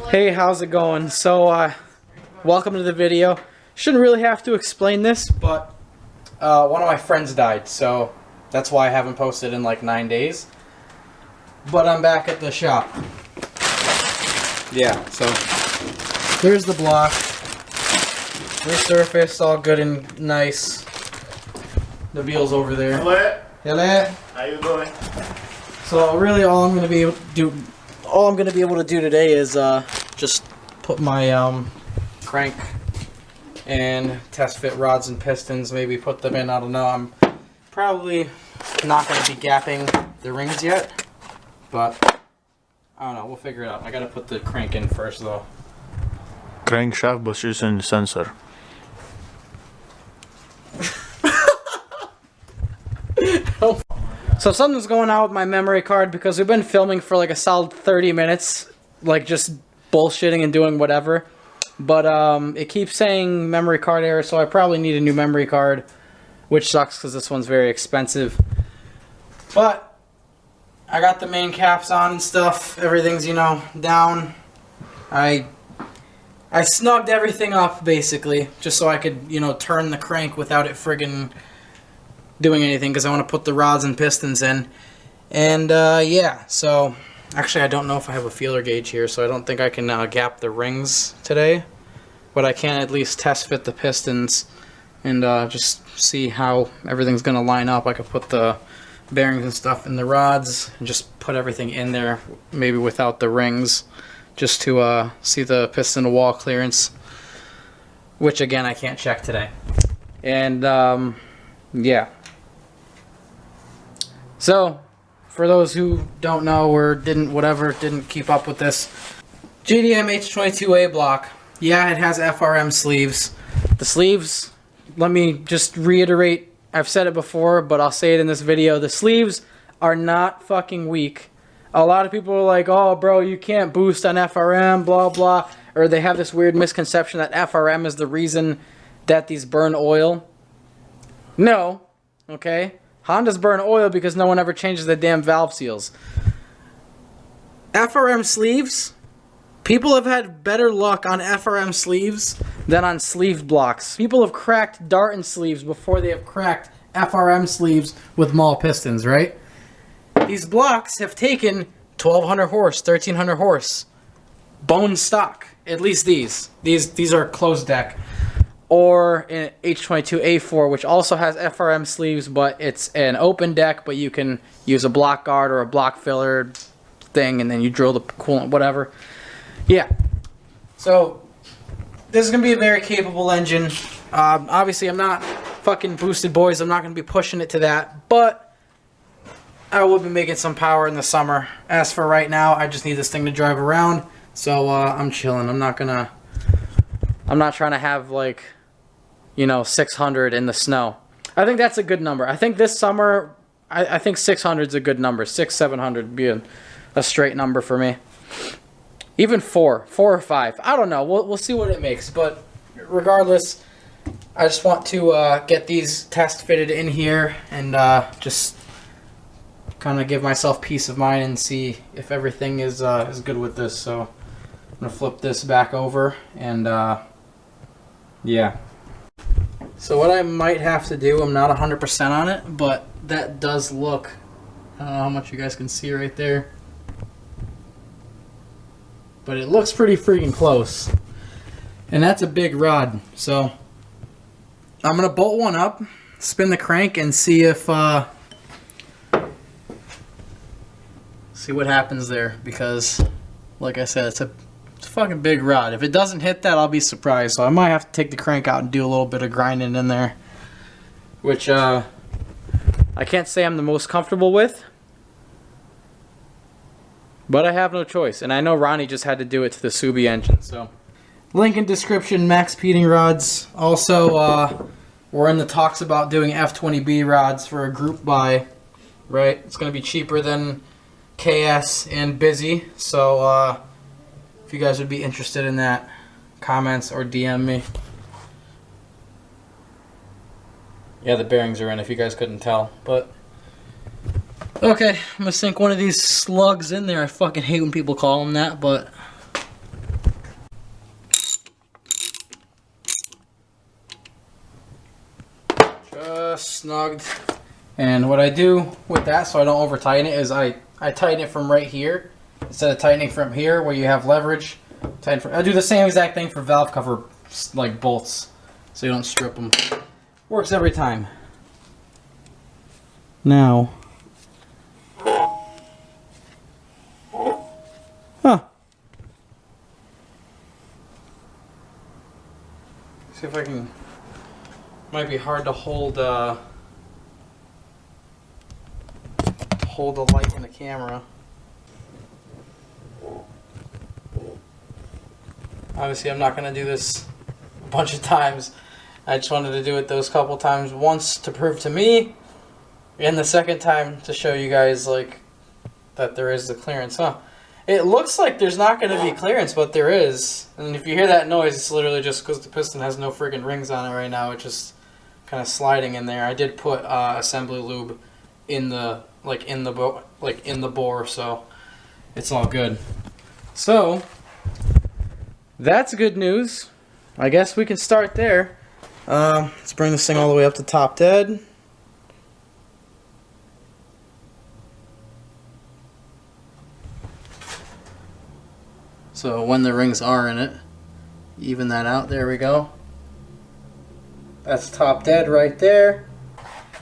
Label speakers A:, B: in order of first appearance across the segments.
A: Hey, how's it going? So, welcome to the video. Shouldn't really have to explain this, but one of my friends died, so that's why I haven't posted in like 9 days. But I'm back at the shop. Yeah, so here's the block. Resurfaced, all good and nice. The wheel's over there.
B: Hello.
A: Hello.
B: How you doing?
A: So really, all I'm gonna be able to do today is just put my crank and test fit rods and pistons. Maybe put them in. I don't know. I'm probably not gonna be gapping the rings yet, but I don't know. We'll figure it out. I gotta put the crank in first, though.
C: Crankshaft basıyorsun sensor.
A: So something's going on with my memory card because we've been filming for like a solid 30 minutes, like just bullshitting and doing whatever. But it keeps saying memory card error, so I probably need a new memory card, which sucks because this one's very expensive. But I got the main caps on and stuff. Everything's, you know, down. I snugged everything up basically, just so I could, you know, turn the crank without it friggin' doing anything, because I want to put the rods and pistons in. And yeah, so actually I don't know if I have a feeler gauge here, so I don't think I can gap the rings today, but I can at least test fit the pistons and just see how everything's gonna line up. I could put the bearings and stuff in the rods and just put everything in there, maybe without the rings, just to see the piston to wall clearance, which again I can't check today. And yeah. So, for those who don't know or didn't keep up with this, GDM H22 block. Yeah, it has FRM sleeves. The sleeves, let me just reiterate, I've said it before, but I'll say it in this video. The sleeves are not fucking weak. A lot of people are like, oh bro, you can't boost on FRM, blah blah. Or they have this weird misconception that FRM is the reason that these burn oil. No, okay? Hondas burn oil because no one ever changes the damn valve seals. FRM sleeves, people have had better luck on FRM sleeves than on sleeved blocks. People have cracked Darton sleeves before they have cracked FRM sleeves with Mahle pistons, right? These blocks have taken 1200 horse, 1300 horse, bone stock. At least these. These are closed deck. Or an H22 A4, which also has FRM sleeves, but it's an open deck, but you can use a block guard or a block filler thing, and then you drill the coolant, whatever. Yeah. So, this is going to be a very capable engine. Obviously, I'm not fucking boosted, boys. I'm not going to be pushing it to that, but I will be making some power in the summer. As for right now, I just need this thing to drive around, so I'm chilling. I'm not trying to have, like, you know, 600 in the snow. I think that's a good number. I think this summer, I think 600 is a good number. 600, 700 would be a straight number for me. Even 4 or 5. I don't know. We'll see what it makes. But regardless, I just want to get these test fitted in here and just kind of give myself peace of mind and see if everything is good with this. So I'm going to flip this back over and yeah. So what I might have to do, I'm not 100% on it, but that does look, I don't know how much you guys can see right there, but it looks pretty freaking close. And that's a big rod. So I'm going to bolt one up, spin the crank, and see if, see what happens there, because like I said, it's a fucking big rod. If it doesn't hit that, I'll be surprised. So I might have to take the crank out and do a little bit of grinding in there, which I can't say I'm the most comfortable with, but I have no choice. And I know Ronnie just had to do it to the Subi engine. So link in description, max peating rods. Also, we're in the talks about doing F20B rods for a group buy, right? It's going to be cheaper than KS and Busy. So if you guys would be interested in that, comments or DM me. Yeah, the bearings are in if you guys couldn't tell. But okay, I'm gonna sink one of these slugs in there. I fucking hate when people call them that, but just snugged. And what I do with that so I don't over tighten it is I tighten it from right here instead of tightening from here where you have leverage. I do the same exact thing for valve cover like bolts so you don't strip them. Works every time. Now, see if I can. Might be hard to hold the light in the camera. Obviously, I'm not going to do this a bunch of times. I just wanted to do it those couple times. Once to prove to me, and the second time to show you guys like that there is the clearance. It looks like there's not going to be clearance, but there is. And if you hear that noise, it's literally just because the piston has no freaking rings on it right now. It's just kind of sliding in there. I did put assembly lube in the in the bore, so it's all good. So that's good news. I guess we can start there. Let's bring this thing all the way up to top dead. So when the rings are in it, even that out. There we go. That's top dead right there.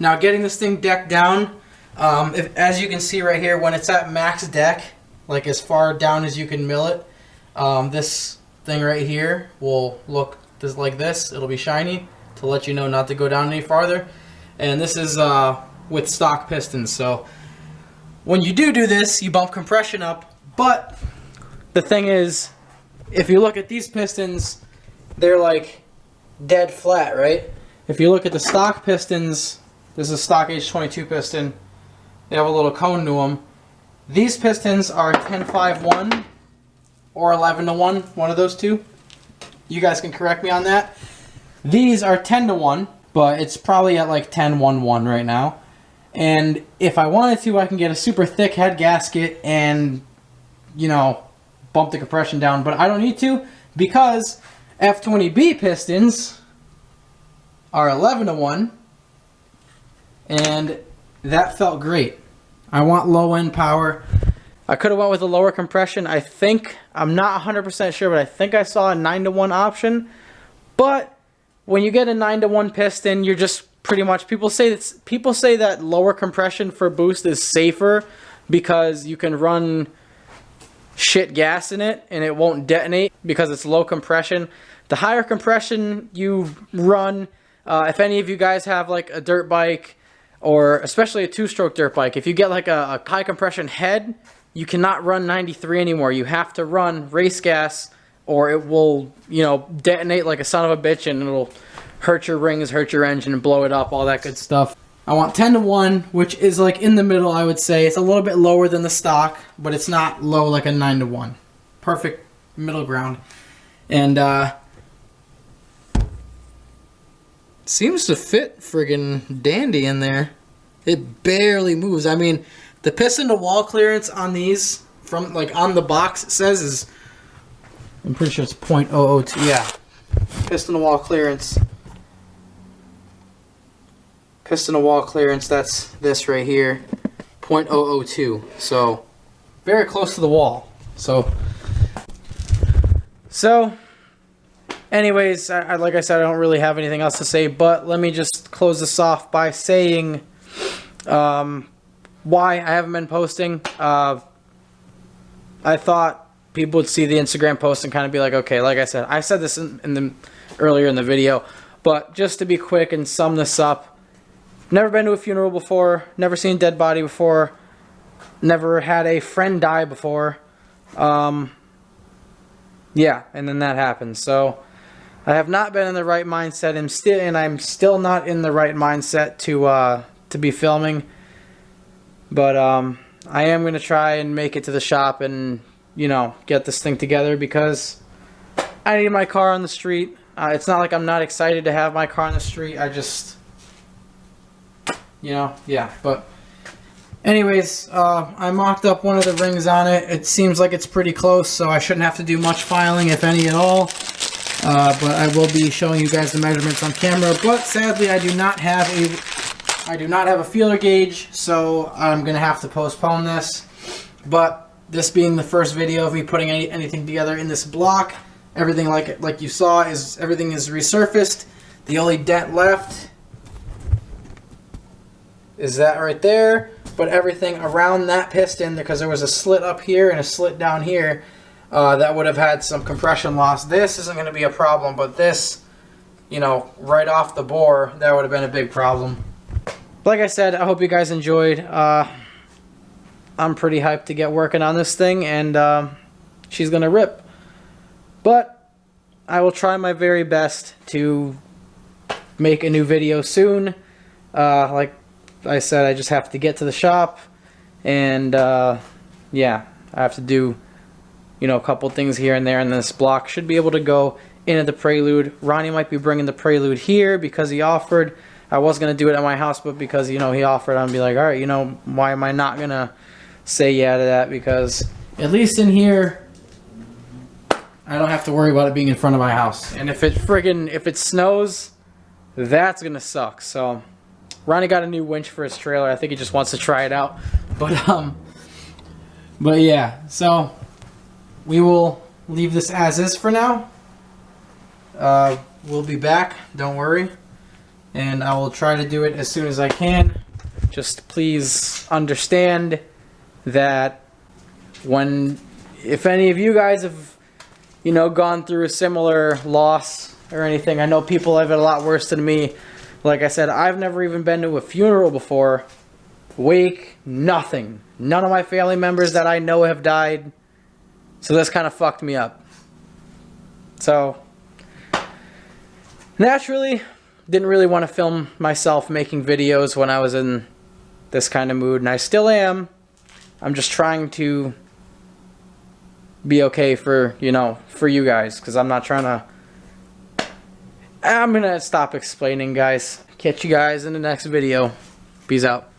A: Now getting this thing decked down, as you can see right here, when it's at max deck, like as far down as you can mill it, this thing right here will look just like this. It'll be shiny to let you know not to go down any farther. And this is with stock pistons. So when you do this, you bump compression up, but the thing is, if you look at these pistons, they're like dead flat, right? If you look at the stock pistons, this is a stock H22 piston. They have a little cone to them. These pistons are 10-5-1 or 11-1, one of those two. You guys can correct me on that. These are 10-1, but it's probably at like 10-1-1 right now. And if I wanted to, I can get a super thick head gasket and, you know, bump the compression down, but I don't need to because F20B pistons are 11-1, and that felt great. I want low end power. I could have went with a lower compression. I think, I'm not 100% sure, but I think I saw a 9-1 option. But when you get a 9-1 piston, you're just pretty much, people say that lower compression for boost is safer because you can run shit gas in it and it won't detonate because it's low compression. The higher compression you run, if any of you guys have like a dirt bike or especially a two-stroke dirt bike, if you get like a high compression head, you cannot run 93 anymore. You have to run race gas or it will, you know, detonate like a son of a bitch and it'll hurt your rings, hurt your engine, and blow it up, all that good stuff. I want 10-1, which is like in the middle, I would say. It's a little bit lower than the stock, but it's not low like a 9-1. Perfect middle ground. And seems to fit friggin' dandy in there. It barely moves. I mean, the piston to wall clearance on these, from like on the box it says is, I'm pretty sure it's 0.002. Yeah, piston to wall clearance. Piston to wall clearance, that's this right here, 0.002. So very close to the wall. So anyways, like I said, I don't really have anything else to say, but let me just close this off by saying why I haven't been posting. I thought people would see the Instagram post and kind of be like, okay, like I said this earlier in the video, but just to be quick and sum this up, never been to a funeral before, never seen a dead body before, never had a friend die before. Yeah, and then that happened. So I have not been in the right mindset, and I'm still not in the right mindset to be filming. But I am going to try and make it to the shop and, you know, get this thing together because I need my car on the street. It's not like I'm not excited to have my car on the street. I just, you know, yeah. But anyways, I mocked up one of the rings on it. It seems like it's pretty close, so I shouldn't have to do much filing, if any at all. But I will be showing you guys the measurements on camera. But sadly, I do not have I do not have a feeler gauge, so I'm going to have to postpone this. But this being the first video of me putting anything together in this block, everything like you saw is everything is resurfaced. The only dent left is that right there, but everything around that piston, because there was a slit up here and a slit down here, that would have had some compression loss. This isn't going to be a problem, but this, you know, right off the bore, that would have been a big problem. Like I said, I hope you guys enjoyed. I'm pretty hyped to get working on this thing, and she's going to rip. But I will try my very best to make a new video soon. Like I said, I just have to get to the shop, and yeah, I have to do, you know, a couple things here and there, and this block should be able to go into the Prelude. Ronnie might be bringing the Prelude here because he offered. I was going to do it at my house, but because, you know, he offered, I'm going to be like, all right, you know, why am I not going to say yeah to that? Because at least in here, I don't have to worry about it being in front of my house. And if it snows, that's going to suck. So Ronnie got a new winch for his trailer. I think he just wants to try it out. But yeah, so we will leave this as is for now. We'll be back, don't worry. And I will try to do it as soon as I can. Just please understand that if any of you guys have, you know, gone through a similar loss or anything, I know people have it a lot worse than me. Like I said, I've never even been to a funeral before. Wake, nothing. None of my family members that I know have died. So this kind of fucked me up. So, naturally, didn't really want to film myself making videos when I was in this kind of mood, and I still am. I'm just trying to be okay for, you know, for you guys, because I'm not trying to... I'm going to stop explaining, guys. Catch you guys in the next video. Peace out.